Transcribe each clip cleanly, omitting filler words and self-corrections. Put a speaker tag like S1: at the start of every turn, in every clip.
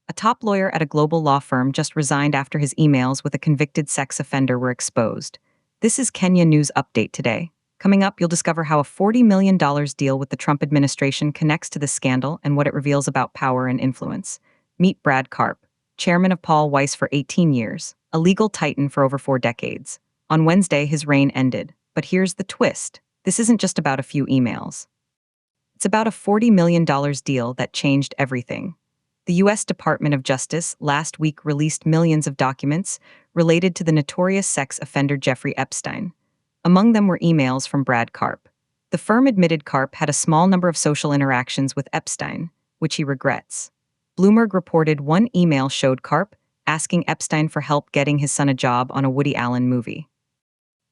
S1: A top lawyer at a global law firm just resigned after his emails with a convicted sex offender were exposed. This is Kenya News Update today. Coming up, you'll discover how a $40 million deal with the Trump administration connects to the scandal and what it reveals about power and influence. Meet Brad Karp, chairman of Paul Weiss for 18 years, a legal titan for over 4 decades. On Wednesday, his reign ended. But here's the twist. This isn't just about a few emails. It's about a $40 million deal that changed everything. The U.S. Department of Justice last week released millions of documents related to the notorious sex offender Jeffrey Epstein. Among them were emails from Brad Karp. The firm admitted Karp had a small number of social interactions with Epstein, which he regrets. Bloomberg reported one email showed Karp asking Epstein for help getting his son a job on a Woody Allen movie.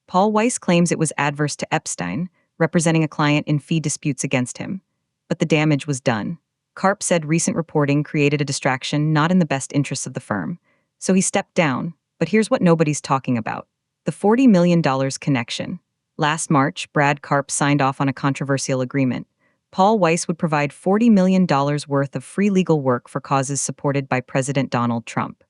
S1: Paul Weiss claims it was adverse to Epstein, representing a client in fee disputes against him. But the damage was done. Karp said recent reporting created a distraction not in the best interests of the firm. So he stepped down. But here's what nobody's talking about. The $40 million connection. Last March, Brad Karp signed off on a controversial agreement. Paul Weiss would provide $40 million worth of free legal work for causes supported by President Donald Trump.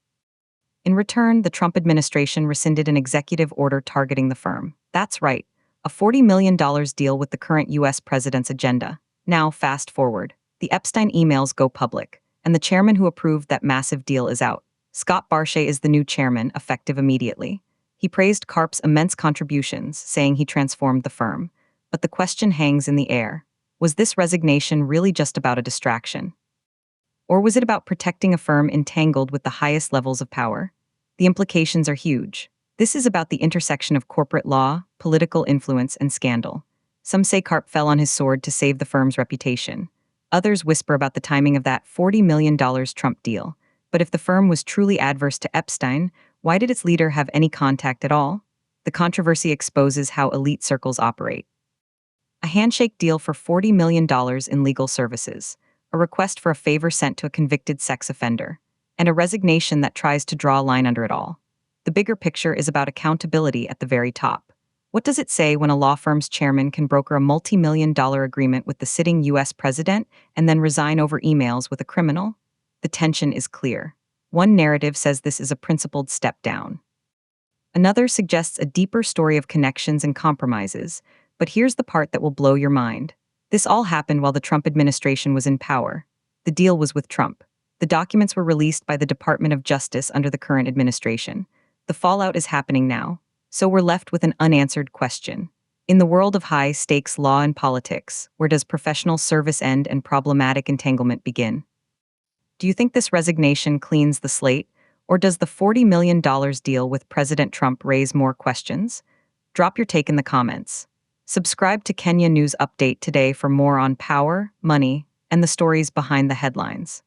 S1: In return, the Trump administration rescinded an executive order targeting the firm. That's right, a $40 million deal with the current U.S. president's agenda. Now, fast forward. The Epstein emails go public, and the chairman who approved that massive deal is out. Scott Barshay is the new chairman, effective immediately. He praised Karp's immense contributions, saying he transformed the firm. But the question hangs in the air. Was this resignation really just about a distraction? Or was it about protecting a firm entangled with the highest levels of power? The implications are huge. This is about the intersection of corporate law, political influence, and scandal. Some say Karp fell on his sword to save the firm's reputation. Others whisper about the timing of that $40 million Trump deal. But if the firm was truly adverse to Epstein, why did its leader have any contact at all? The controversy exposes how elite circles operate. A handshake deal for $40 million in legal services, a request for a favor sent to a convicted sex offender, and a resignation that tries to draw a line under it all. The bigger picture is about accountability at the very top. What does it say when a law firm's chairman can broker a multi-million-dollar agreement with the sitting U.S. president and then resign over emails with a criminal? The tension is clear. One narrative says this is a principled step down. Another suggests a deeper story of connections and compromises, but here's the part that will blow your mind. This all happened while the Trump administration was in power. The deal was with Trump. The documents were released by the Department of Justice under the current administration. The fallout is happening now. So we're left with an unanswered question. In the world of high-stakes law and politics, where does professional service end and problematic entanglement begin? Do you think this resignation cleans the slate, or does the $40 million deal with President Trump raise more questions? Drop your take in the comments. Subscribe to Kenya News Update today for more on power, money, and the stories behind the headlines.